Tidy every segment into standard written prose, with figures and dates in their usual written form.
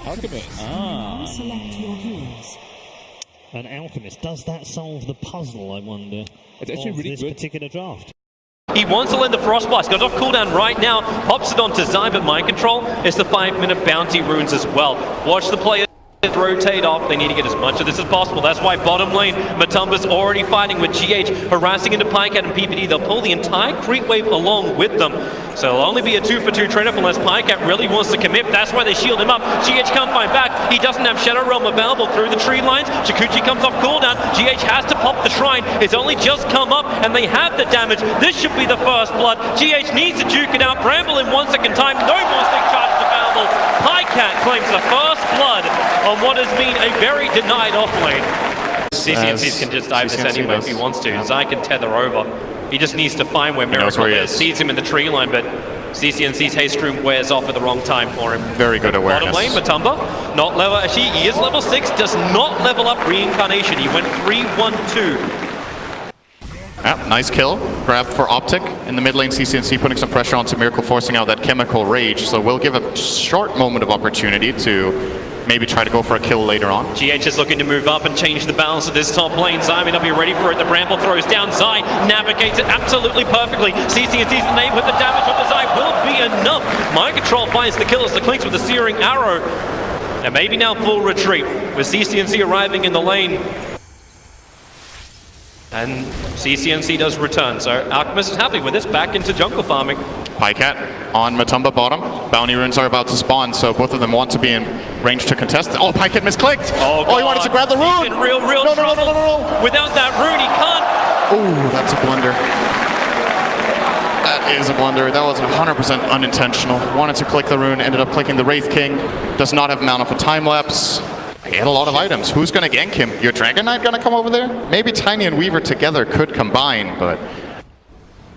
Alchemist. Select your heroes. An Alchemist. Does that solve the puzzle, I wonder, It's actually really this good. particular draft? He wants to land the Frostblast, got off cooldown right now, pops it onto CYBERSPORT Mind Control. It's the 5-minute bounty runes as well. Watch the players rotate off. They need to get as much of this as possible. That's why bottom lane, Matumba's already fighting with GH, harassing into Pycat and PPD. They'll pull the entire creep wave along with them. So it'll only be a 2-for-2 trade-off unless Pycat really wants to commit. That's why they shield him up. GH can't find back. He doesn't have Shadow Realm available through the tree lines. Shukuchi comes off cooldown. GH has to pop the shrine. It's only just come up and they have the damage. This should be the first blood. GH needs to juke it out. Bramble in 1 second time. No more stick charges available. Pycat claims the first blood on what has been a very denied offlane. CCNCs can just dive this anyway if he wants to. Zai can tether over. He just needs to find where Miracle is. Sees him in the tree line, but CCNC's haste room wears off at the wrong time for him. Very good awareness. Bottom lane, Matumba, not level. Actually, he is level 6, does not level up Reincarnation. He went 3-1-2. Nice kill. Grab for OpTic. In the mid lane, CCNC putting some pressure onto Miracle, forcing out that chemical rage. So we'll give a short moment of opportunity to maybe try to go for a kill later on. GH is looking to move up and change the balance of this top lane. Zai may not be ready for it. The Bramble throws down. Zai navigates it absolutely perfectly. CCNC's the name with the damage on the Zai will be enough. Mind Control finds the kill as the Clinks with the Searing Arrow. And maybe now full retreat with CCNC arriving in the lane. And CCNC does return, so Alchemist is happy with this, back into jungle farming. Pycat on Matumba bottom. Bounty runes are about to spawn, so both of them want to be in range to contest. Oh, Pycat misclicked! Oh, he wanted to grab the rune! He's in real trouble. No. Without that rune, he can't! Oh, that's a blunder. That is a blunder. That was 100% unintentional. Wanted to click the rune, ended up clicking the Wraith King. Does not have mana for time lapse. He had a lot of items. Who's going to gank him? Your Dragon Knight going to come over there? Maybe Tiny and Weaver together could combine, but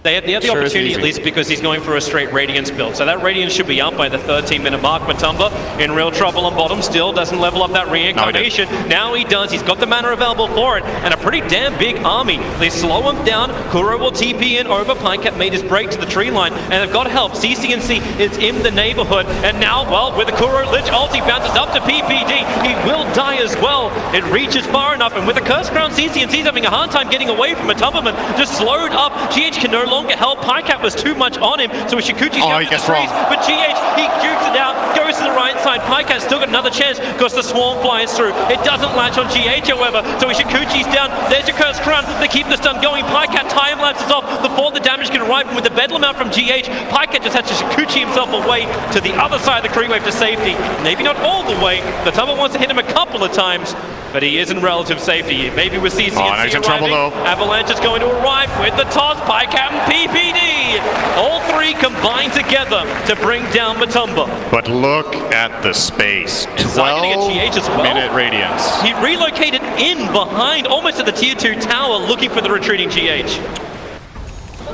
They have the opportunity at least because he's going for a straight Radiance build. So that Radiance should be up by the 13-minute mark. Matumba in real trouble on bottom still. Doesn't level up that Reincarnation. Now he does. He's got the mana available for it. And a pretty damn big army. They slow him down. Kuro will TP in over. Pycat made his break to the tree line. And they've got help. CCNC is in the neighborhood. And now, well, with the Kuro Lich ulti bounces up to PPD. He will die as well. It reaches far enough. And with the Curse Crown, CCNC's having a hard time getting away from Matumba. Just slowed up. GH can no longer help. Pycat was too much on him, so Shukuchi's down to the trees. But GH, he jukes it out, goes to the right side. Pycat's still got another chance because the Swarm flies through. It doesn't latch on GH, however, so Shukuchi's down. There's your Curse Crown. They keep the stun going. Pycat time lapses off before the damage can arrive. And with the Bedlam out from GH, Pycat just has to Shukuchi himself away to the other side of the creep wave to safety. Maybe not all the way. The Matumba wants to hit him a couple of times, but he is in relative safety. Maybe with CCNC arriving, trouble, Avalanche is going to arrive with the toss. Pycat and PPD. All three combine together to bring down Matumba. But look at the space. 12-minute Radiance. He relocated in behind, almost at the tier 2 tower, looking for the retreating GH.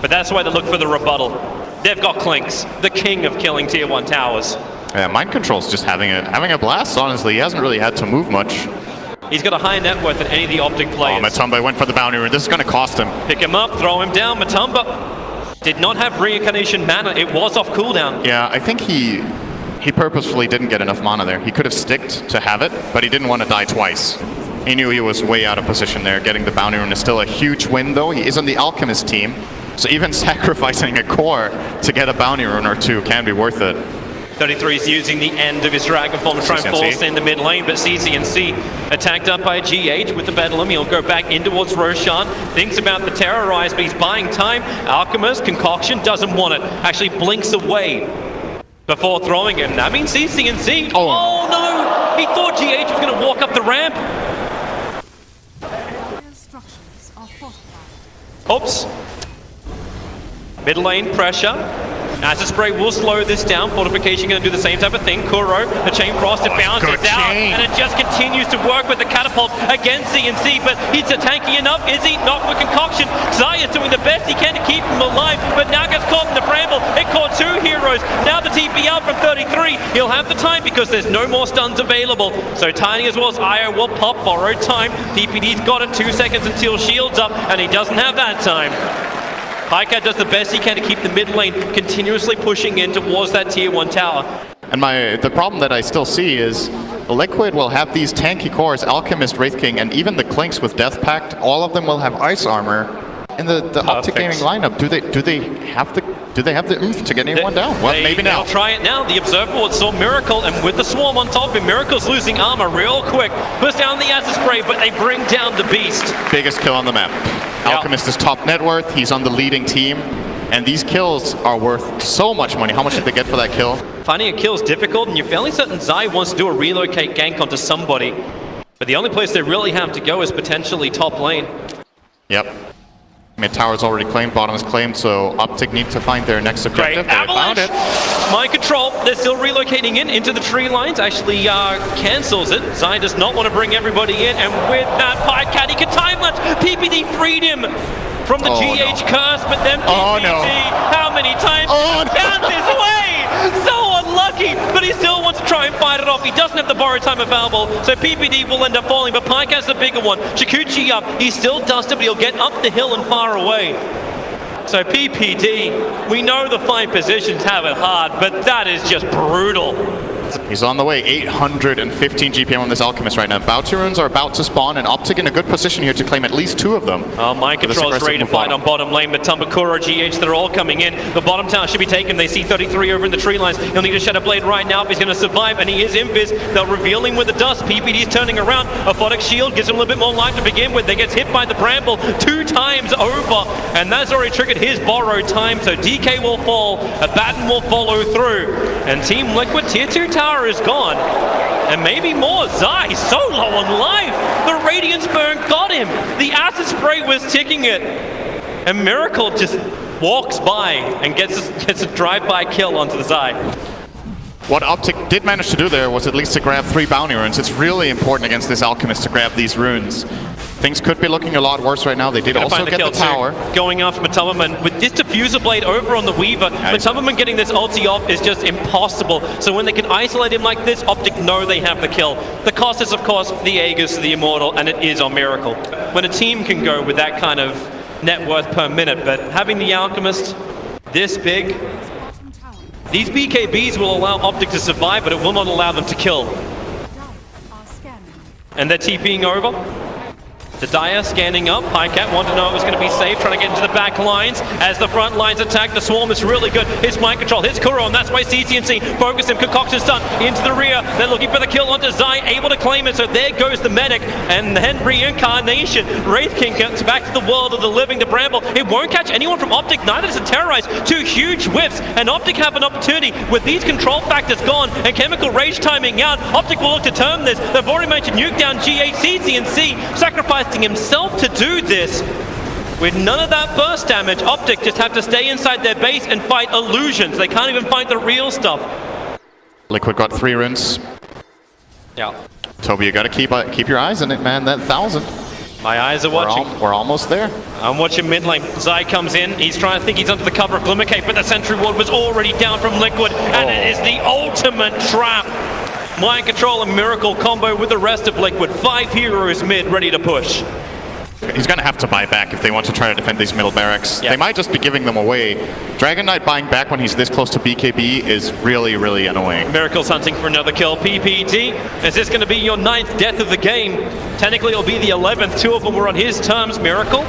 But that's why they look for the rebuttal. They've got Clinks, the king of killing tier 1 towers. Yeah, Mind Control's just having a blast, honestly. He hasn't really had to move much. He's got a higher net worth than any of the OpTic players. Oh, Matumba went for the bounty rune. This is going to cost him. Pick him up, throw him down. Matumba did not have Reincarnation mana. It was off cooldown. Yeah, I think he purposefully didn't get enough mana there. He could have sticked to have it, but he didn't want to die twice. He knew he was way out of position there. Getting the bounty rune is still a huge win, though. He is on the Alchemist team, so even sacrificing a core to get a bounty rune or two can be worth it. 33 is using the end of his Dragon Form to try and force in the mid lane, but CCNC attacked up by GH with the Bedlam. He'll go back in towards Roshan, thinks about the Terrorize, but he's buying time. Alchemist, Concoction, doesn't want it. Actually blinks away before throwing it. That means CCNC. Oh no! He thought GH was going to walk up the ramp. Oops. Mid lane pressure. Acid Spray will slow this down. Fortification going to do the same type of thing. Kuro, the Chain Frost, it bounces out. And it just continues to work with the Catapult against CNC. But he's tanky enough, is he? Not with Concoction. Zai is doing the best he can to keep him alive. But now gets caught in the Bramble. It caught 2 heroes. Now the TP out from 33. He'll have the time because there's no more stuns available. So Tiny as well as Io will pop borrowed time. DPD's got it. 2 seconds until shield's up. And he doesn't have that time. Pycat does the best he can to keep the mid lane continuously pushing in towards that tier 1 tower. And the problem that I still see is Liquid will have these tanky cores, Alchemist, Wraith King, and even the Clinks with Death Pact. All of them will have ice armor. In the OpTic Gaming lineup, do they have the oomph to get anyone down? Well, maybe now. They'll try it now. The Observer saw Miracle, and with the Swarm on top of him, Miracle's losing armor real quick. Puts down the Acid Spray, but they bring down the Beast. Biggest kill on the map. Alchemist is top net worth. He's on the leading team. And these kills are worth so much money. How much did they get for that kill? Finding a kill is difficult, and you're fairly certain Zai wants to do a relocate gank onto somebody. But the only place they really have to go is potentially top lane. Yep. Mid tower's already claimed, bottom is claimed, so OpTic need to find their next objective. Great. Avalanche! They found it. Mind control, they're still relocating into the tree lines, actually cancels it. Zai does not want to bring everybody in, and with that Pycat, he can time-lapse. PPD freed him from the GH curse, but then PPD, how many times counts his way? So unlucky, but he still wants to try and fight it off. He doesn't have the borrow time available, so PPD will end up falling, but Pycat's the bigger one. Chikuchi up, he still does it, but he'll get up the hill and far away. So PPD, we know the fine positions have it hard, but that is just brutal. He's on the way, 815 GPM on this Alchemist right now. Bounty runes are about to spawn, and OpTic in a good position here to claim at least 2 of them. Mind control is ready to fight on bottom lane, but Tumbakura, GH, they're all coming in. The bottom tower should be taken. They see 33 over in the tree lines. He'll need a Shadow Blade right now if he's going to survive, and he is invis. They'll reveal him with the dust. PPD's turning around. A Photic Shield gives him a little bit more life to begin with. They gets hit by the Bramble 2 times over, and that's already triggered his borrowed time, so DK will fall. Abaddon will follow through, and Team Liquid Tier 2 tower is gone. And maybe more. Zai so low on life. The Radiance Burn got him. The Acid Spray was ticking it. And Miracle just walks by and gets a drive-by kill onto the Zai. What OpTic did manage to do there was at least to grab 3 bounty runes. It's really important against this Alchemist to grab these runes. Things could be looking a lot worse right now. They did also get the tower. Going after Matumberman with this Diffuser Blade over on the Weaver. Matumberman getting this ulti off is just impossible. So when they can isolate him like this, OpTic know they have the kill. The cost is, of course, the Aegis, the Immortal, and it is on Miracle. When a team can go with that kind of net worth per minute, but having the Alchemist this big, these BKBs will allow OpTic to survive, but it will not allow them to kill. And they're TPing over. The Dire scanning up. Pycat wanted to know it was going to be safe, trying to get into the back lines. As the front lines attack, the Swarm is really good. His mind control, his Kuro, and that's why CCNC focus him. Concoction's done into the rear. They're looking for the kill onto Zai, able to claim it. So there goes the medic, and then reincarnation. Wraith King gets back to the world of the living. The Bramble, it won't catch anyone from OpTic. Neither does it terrorize. 2 huge whiffs, and OpTic have an opportunity with these control factors gone and Chemical Rage timing out. OpTic will look to turn this. They've already mentioned nuke down GH, CCNC, sacrificing himself to do this. With none of that burst damage, OpTic just have to stay inside their base and fight illusions. They can't even fight the real stuff. Liquid got 3 runes. Yeah. Toby, you gotta keep your eyes on it, man. That 1,000. My eyes are watching. We're almost there. I'm watching mid lane. Zai comes in. He's trying to think he's under the cover of Glimmercape, but the Sentry Ward was already down from Liquid, and it is the ultimate trap. Mind control and Miracle combo with the rest of Liquid. 5 heroes mid, ready to push. He's going to have to buy back if they want to try to defend these middle barracks. They might just be giving them away. Dragon Knight buying back when he's this close to BKB is really, really annoying. Miracle's hunting for another kill. PPD, is this going to be your 9th death of the game? Technically, it'll be the 11th. 2 of them were on his terms. Miracle.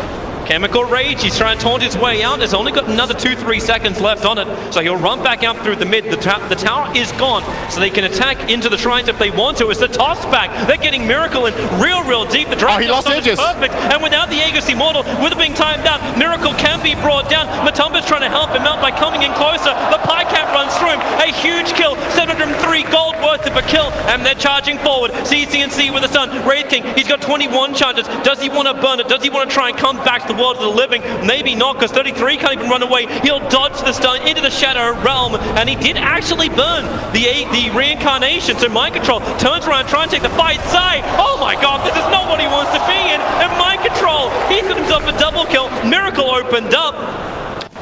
Chemical Rage, he's trying to taunt his way out. There's only got another 2-3 seconds left on it. So he'll run back out through the mid. The tower is gone, so they can attack into the shrines if they want to. It's the toss back. They're getting Miracle in real deep. The Dragon he lost edges. Perfect. And without the Aegis Immortal, with it being timed out, Miracle can be brought down. Matumba's trying to help him out by coming in closer. The Pycat runs through him. A huge kill. 703 gold worth of a kill. And they're charging forward. CCNC with the stun. Wraith King, he's got 21 charges. Does he want to burn it? Does he want to try and come back to the world of the living? Maybe not, because 33 can't even run away. He'll dodge the stun into the Shadow Realm, and he did actually burn the reincarnation. So Mind Control turns around, trying to take the fight. Zai, oh my god, this is not what he wants to be in. And Mind Control, he's got himself a double kill. Miracle opened up.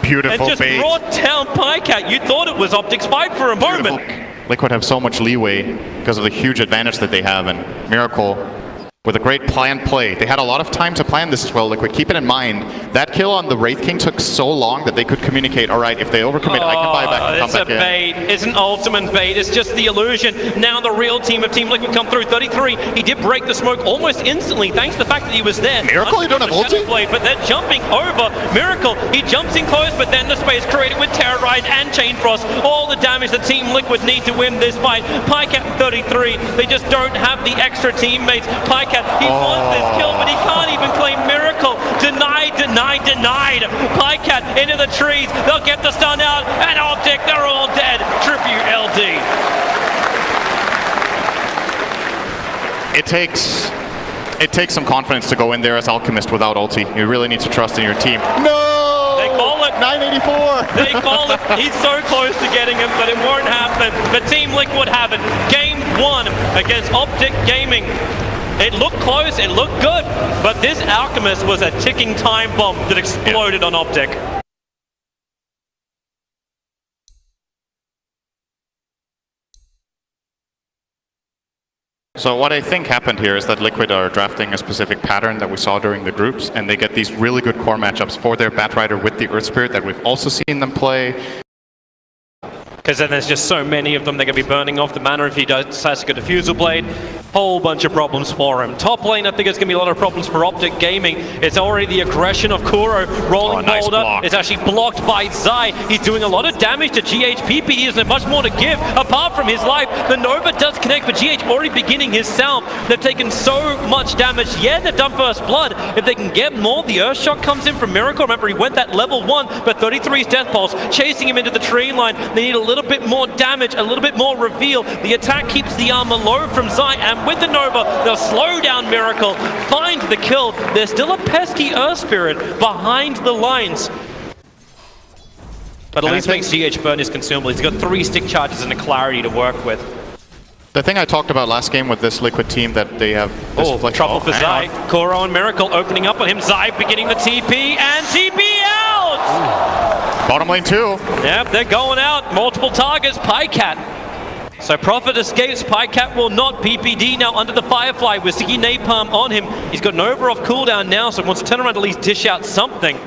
Beautiful and just bait. Brought down Pycat. You thought it was OpTic's fight for a moment. Liquid have so much leeway because of the huge advantage that they have, and Miracle with a great planned play. They had a lot of time to plan this as well, Liquid. Keep it in mind, that kill on the Wraith King took so long that they could communicate, all right, if they overcommit, I can buy back and come back in. It's a bait. It's an ultimate bait. It's just the illusion. Now the real team of Team Liquid come through. 33, he did break the smoke almost instantly, thanks to the fact that he was there. Miracle, you don't have ulti? But they're jumping over. Miracle, he jumps in close, but then the space created with Terrorize and Chain Frost. All the damage that Team Liquid need to win this fight. Pycat 33, they just don't have the extra teammates. Pycat, he wants this kill, but he can't even claim Miracle. Denied. Pycat into the trees. They'll get the stun out, and OpTic, they're all dead. Tribute LD. It takes some confidence to go in there as Alchemist without ulti. You really need to trust in your team. No! They call it 984. They call it. He's so close to getting him, but it won't happen. But Team Liquid have it. Game 1 against OpTic Gaming. It looked close, it looked good, but this Alchemist was a ticking time bomb that exploded on OpTic. So what I think happened here is that Liquid are drafting a specific pattern that we saw during the groups, and they get these really good core matchups for their Batrider with the Earth Spirit that we've also seen them play. Because then there's just so many of them, they're going to be burning off the mana if he decides to go Diffusal Blade. Whole bunch of problems for him. Top lane, I think it's going to be a lot of problems for OpTic Gaming. It's already the aggression of Kuro rolling nice boulder. block. It's actually blocked by Zai. He's doing a lot of damage to GH. PPD isn't much more to give apart from his life. The Nova does connect, but GH already beginning his sound. They've taken so much damage. Yeah, they've done first blood. If they can get more, the Earth Shock comes in from Miracle. Remember, he went that level 1, but 33's Death Pulse chasing him into the tree line. They need a little bit more damage, a little bit more reveal. The attack keeps the armor low from Zai, and with the Nova, they'll slow down Miracle, find the kill. There's still a pesky Earth Spirit behind the lines. But at least makes GH burn his consumable. He's got 3 stick charges and a clarity to work with. The thing I talked about last game with this Liquid team that they have this trouble for Zai. Kuro and Miracle opening up on him. Zai beginning the TP, and TP out! Bottom lane 2. Yep, they're going out. Multiple targets. Pycat. So Prophet escapes. Pycat will not. PPD now under the Firefly with Sticky Napalm on him. He's got Nova off cooldown now, so he wants to turn around to at least dish out something.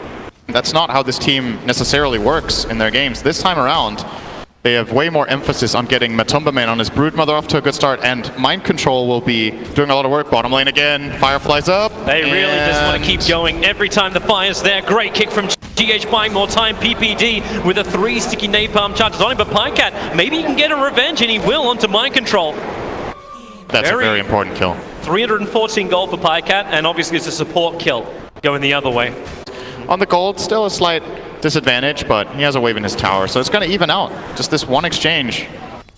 That's not how this team necessarily works in their games. This time around, they have way more emphasis on getting Matumba Man on his Broodmother off to a good start, and Mind Control will be doing a lot of work. Bottom lane again, Firefly's up. They really just want to keep going every time the fire's there. Great kick from GH buying more time. PPD with a 3 Sticky Napalm charges on him, but Pycat, maybe he can get a revenge, and he will onto Mind Control. That's a very important kill. 314 gold for Pycat, and obviously it's a support kill going the other way. On the gold, still a slight disadvantage, but he has a wave in his tower, so it's going to even out. Just this one exchange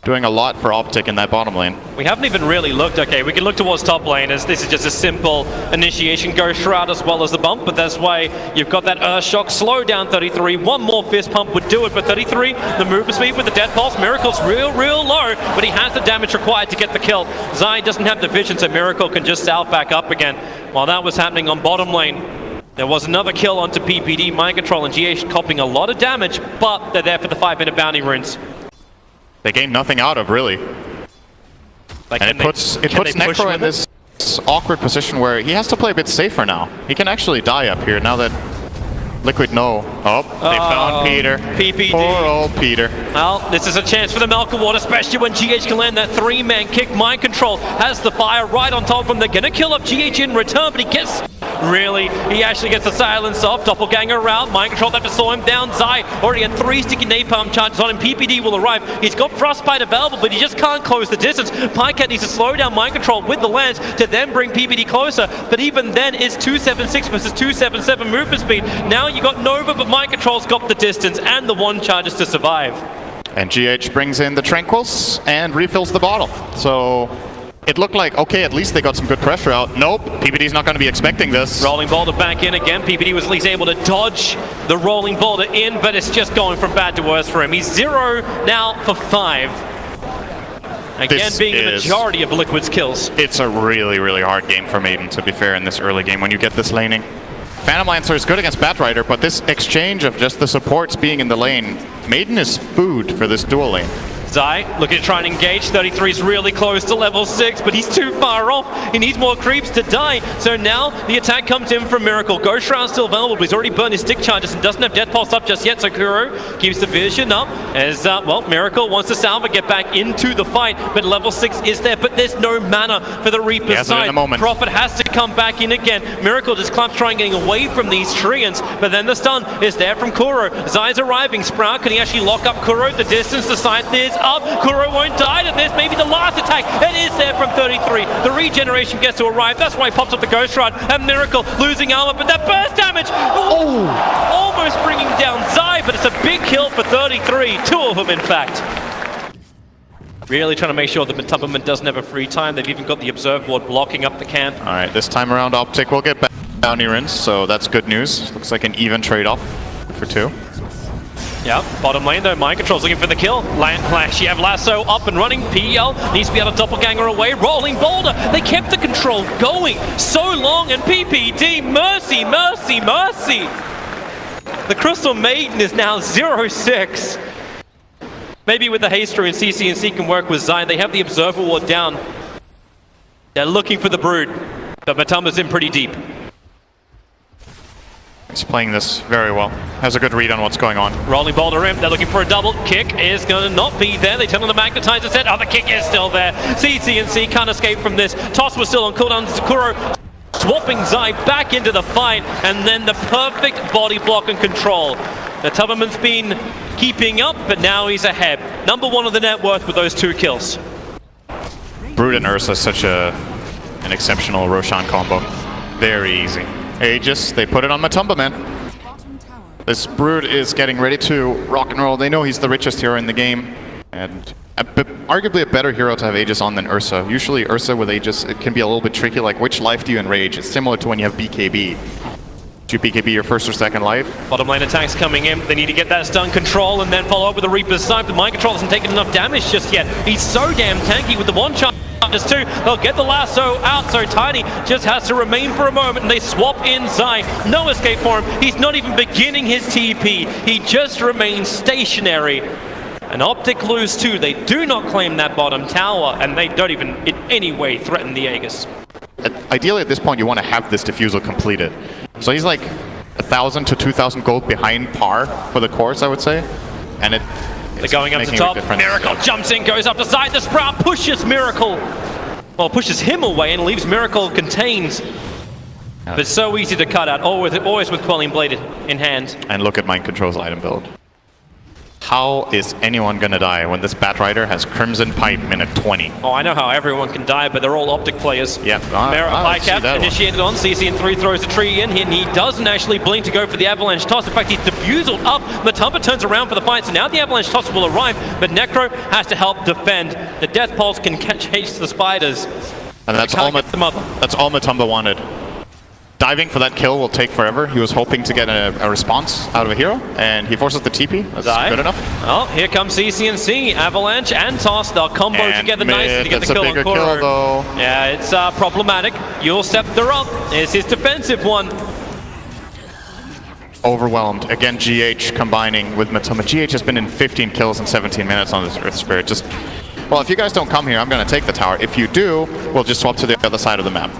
doing a lot for OpTic in that bottom lane. We haven't even really looked. Okay, we can look towards top lane as this is just a simple initiation Ghost Shroud as well as the bump, but that's why you've got that Earth Shock. Slow down 33. One more fist pump would do it, but 33, the movement speed with the Death Pulse. Miracle's real low, but he has the damage required to get the kill. Zai doesn't have the vision, so Miracle can just south back up again. While that was happening on bottom lane, there was another kill onto PPD. Mind Control and GH copying a lot of damage, but they're there for the 5-minute bounty runes. They gain nothing out of, really. Like, and it puts Necro in this awkward position where he has to play a bit safer now. He can actually die up here now that Liquid know. Oh, they found Peter. PPD. Poor old Peter. Well, this is a chance for the Melkwart, especially when GH can land that 3-man kick. Mind Control has the fire right on top of him. They're going to kill up GH in return, but he gets... Really, he actually gets the silence off. Doppelganger out. Mind Control have to slow him down. Zai already had 3 Sticky Napalm charges on him. PPD will arrive. He's got Frostbite available, but he just can't close the distance. Pycat needs to slow down Mind Control with the lance to then bring PPD closer. But even then, it's 276 versus 277 movement speed. Now you got Nova, but Mind Control's got the distance and the 1 charges to survive. And GH brings in the Tranquils and refills the bottle. So it looked like, okay, at least they got some good pressure out. Nope, PPD's not going to be expecting this. Rolling boulder back in again. PPD was at least able to dodge the rolling boulder in, but it's just going from bad to worse for him. He's 0 now for 5. Again, this being the majority of Liquid's kills. It's a really hard game for Maiden, to be fair, in this early game when you get this laning. Phantom Lancer is good against Batrider, but this exchange of just the supports being in the lane, Maiden is food for this dual lane. Zai looking to try and engage. 33 is really close to level 6, but he's too far off. He needs more creeps to die. So now the attack comes in from Miracle. Ghost Shroud's still available, but he's already burned his stick charges and doesn't have Death Pulse up just yet. So Kuro keeps the vision up as, well, Miracle wants to salve and get back into the fight, but level 6 is there, but there's no mana for the Reaper's side. Prophet has to come back in again. Miracle just clumps trying getting away from these Treants, but then the stun is there from Kuro. Zai's arriving. Sprout, can he actually lock up Kuro? The distance, the scythe is up. Kuro won't die to this. Maybe the last attack. It is there from 33. The regeneration gets to arrive. That's why he pops up the Ghost Shroud. And Miracle losing armor, but that burst damage. Oh! Almost bringing down Zai, but it's a big kill for 33. Two of them, in fact. Really trying to make sure that Matumberman doesn't have a free time. They've even got the Observe Ward blocking up the camp. All right, this time around, OpTic will get back bounty runes, so that's good news. Looks like an even trade-off for 2. Yeah, bottom lane though, Mind Control's looking for the kill. Land Clash, you have Lasso up and running. PL needs to be able to doppelganger away. Rolling Boulder, they kept the control going so long, and PPD, mercy, mercy, mercy. The Crystal Maiden is now 0-6. Maybe with the Haster and CC can work with Zion. They have the Observer Ward down. They're looking for the Brood, but Matumba's in pretty deep. He's playing this very well. Has a good read on what's going on. Rolling Boulder in. They're looking for a double. Kick is going to not be there. They turn on the Magnetizer set. Oh, the kick is still there. CC can't escape from this. Toss was still on cooldown. Kuro swapping Zai back into the fight. And then the perfect body block and control. The Tubberman's been keeping up, but now he's ahead. Number 1 of the net worth with those 2 kills. Brood and Ursa is such an exceptional Roshan combo. Very easy. Aegis, they put it on Matumba, man. This Brood is getting ready to rock and roll. They know he's the richest hero in the game. And arguably a better hero to have Aegis on than Ursa. Usually Ursa with Aegis, it can be a little bit tricky, like which life do you enrage? It's similar to when you have BKB. Do you BKB your first or second life? Bottom lane attacks coming in. They need to get that stun control and then follow up with the Reaper's Scythe. The Mind Control hasn't taken enough damage just yet. He's so damn tanky with the one charge. Just 2. They'll get the lasso out, so Tiny just has to remain for a moment, and they swap in Zai. No escape for him. He's not even beginning his TP. He just remains stationary. And OpTic lose 2. They do not claim that bottom tower, and they don't even in any way threaten the Aegis. Ideally, at this point, you want to have this defusal completed. So he's like 1,000 to 2,000 gold behind par for the course, I would say. And they're going up to top. Miracle jumps in, goes up to side. The Sprout pushes Miracle. Well, pushes him away and leaves Miracle contained. But so easy to cut out, always with Quelling Blade in hand. And look at Mind Control's item build. How is anyone gonna die when this Batrider has Crimson Pipe minute 20? Oh, I know how everyone can die, but they're all OpTic players. Yeah, Highcap initiated on. CC3 throws the tree in, and he doesn't actually blink to go for the Avalanche Toss. In fact, he's diffused up. Matumba turns around for the fight, so now the Avalanche Toss will arrive, but Necro has to help defend. The Death Pulse can chase the spiders. And that's all Matumba wanted. Diving for that kill will take forever. He was hoping to get a response out of a hero, and he forces the TP. That's good enough. Oh, here comes CC, Avalanche and Toss. They'll combo together nicely to get the kill on Kuro. Yeah, it's problematic. You'll Scepter up. It's his defensive one. Overwhelmed. Again, GH combining with Matumba. GH has been in 15 kills in 17 minutes on this Earth Spirit. Just, well, if you guys don't come here, I'm going to take the tower. If you do, we'll just swap to the other side of the map.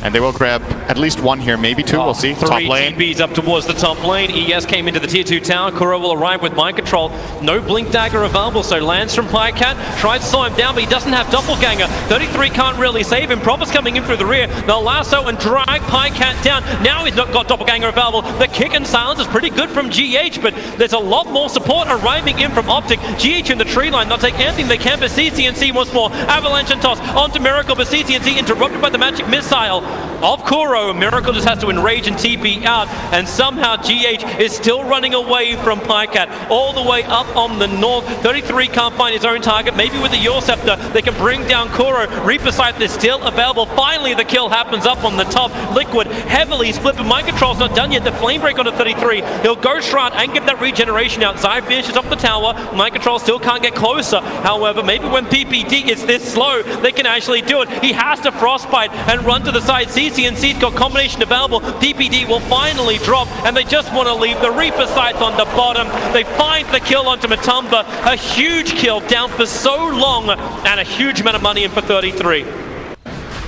And they will grab at least 1 here, maybe 2, we'll see. Top lane. 3 TPs up towards the top lane. ES came into the tier 2 tower. Kuro will arrive with Mind Control. No Blink Dagger available, so lands from Pycat. Tries to slow him down, but he doesn't have Doppelganger. 33 can't really save him. Prophet's coming in through the rear. They'll lasso and drag Pycat down. Now he's not got Doppelganger available. The kick and silence is pretty good from GH, but there's a lot more support arriving in from OpTic. GH in the tree line. They'll take anything they can, but CC once more. Avalanche and Toss onto Miracle, but CC interrupted by the magic missile of Kuro. Miracle just has to enrage and TP out, and somehow GH is still running away from Pycat all the way up on the north. 33 can't find his own target. Maybe with the Yule Scepter they can bring down Kuro. Reaper Scythe is still available. Finally the kill happens up on the top. Liquid heavily split, but Mind Control's not done yet. The Flame Break onto 33. He'll go Shroud and get that regeneration out. Zai finishes up the tower. Mind Control still can't get closer. However, maybe when PPD is this slow, they can actually do it. He has to Frostbite and run to the side. CCNC's got combination available. PPD will finally drop, and they just want to leave the Reaper sights on the bottom. They find the kill onto Matumba. A huge kill, down for so long, and a huge amount of money in for 33.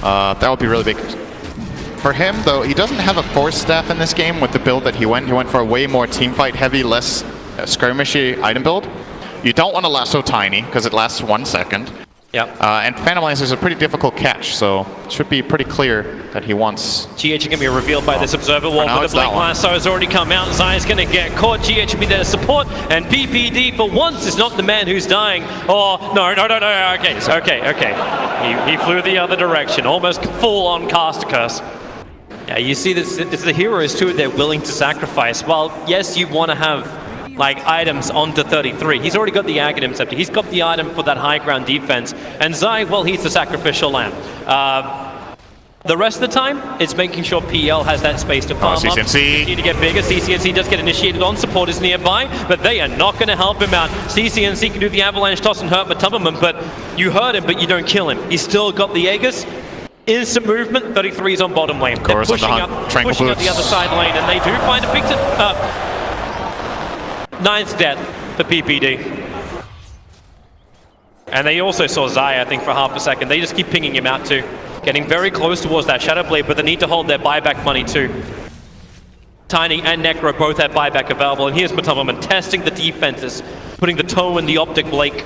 That would be really big. For him, though, he doesn't have a force staff in this game with the build that he went. He went for a way more teamfight heavy, less skirmishy item build. You don't want to lasso Tiny, because it lasts 1 second. Yep. And Phantom Lance is a pretty difficult catch, so it should be pretty clear that he wants... GH can be revealed by this Observer Wall, but the Blink Lasso has already come out. Zai's going to get caught. GH will be there to support, and PPD for once is not the man who's dying. Oh, no, okay. He flew the other direction, almost full-on caster curse. Yeah, you see this, it's the heroes too, they're willing to sacrifice. Well, yes, you want to have like items onto 33. He's already got the Aghanim Scepter. He's got the item for that high ground defense. And Zai, well, he's the sacrificial lamb. The rest of the time, it's making sure PL has that space to farm up. CCNC. Need to get bigger. CCNC does get initiated on. Support is nearby, but they are not going to help him out. CCNC can do the avalanche toss and hurt Matumberman, but you hurt him, but you don't kill him. He's still got the Aegis. Instant movement. 33 is on bottom lane. They're pushing up the other side lane, and they do find a big... Ninth death for PPD. And they also saw Zai, I think, for half a second. They just keep pinging him out too. Getting very close towards that Shadow Blade, but they need to hold their buyback money too. Tiny and Necro both have buyback available, and here's Matumberman testing the defenses, putting the toe in the OpTic Blake.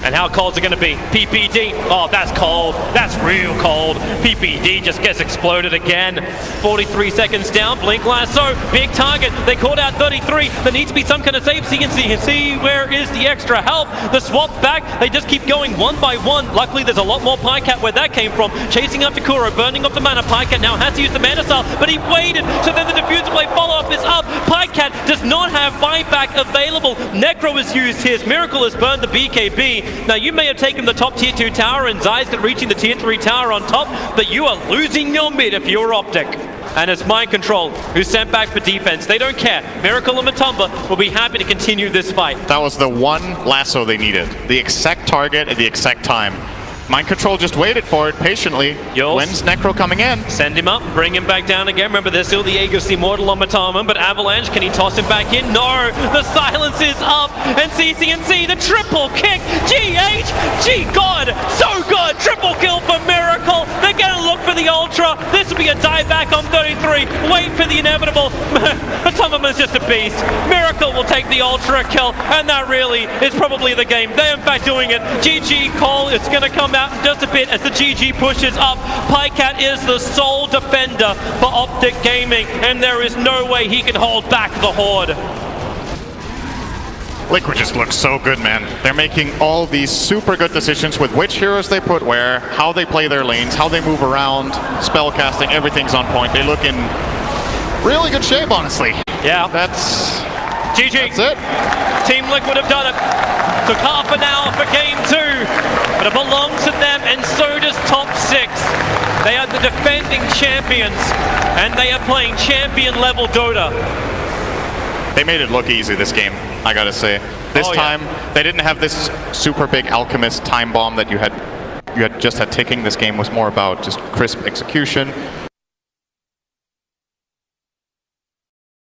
And how cold's it going to be? PPD. Oh, that's cold. That's real cold. PPD just gets exploded again. 43 seconds down. Blink Lasso. Big target. They called out 33. There needs to be some kind of save. CNC. Where is the extra help? The swap back. They just keep going one by one. Luckily, there's a lot more Pycat where that came from. Chasing up to Kuro. Burning up the mana. Pycat now has to use the mana cell, but he waited. So then the diffuser blade follow-up is up. Pycat does not have buyback available. Necro is used here. Miracle has burned the BKB. Now, you may have taken the top tier 2 tower and Zai's reaching the tier 3 tower on top, but you are losing your mid if you're OpTic. And it's Mind Control who's sent back for defense. They don't care. Miracle and Matumba will be happy to continue this fight. That was the one lasso they needed. The exact target at the exact time. Mind Control just waited for it patiently. When's Necro coming in? Send him up, bring him back down again. Remember, there's still the Aegis Immortal on Matumba, but Avalanche, can he toss him back in? No! The silence is up, and CCNC, the triple kick! GH! Gee God! So good! Triple kill for Miracle! They're gonna look for the Ultra! This will be a dive back on 33! Wait for the inevitable! Matumba's just a beast! Miracle will take the Ultra kill, and that really is probably the game. They're in fact doing it. GG Cole is gonna come out in just a bit as the GG pushes up. Pycat is the sole defender for OpTic Gaming, and there is no way he can hold back the Horde. Liquid just looks so good, man. They're making all these super good decisions with which heroes they put where, how they play their lanes, how they move around, spell casting, everything's on point. They look in really good shape, honestly. Yeah. That's GG. That's it. Team Liquid have done it. Took half an hour for game 2, but it belongs to them, and so does top 6. They are the defending champions, and they are playing champion level Dota. They made it look easy this game, I gotta say. This time, they didn't have this super big Alchemist time bomb that you had just had ticking. This game was more about just crisp execution.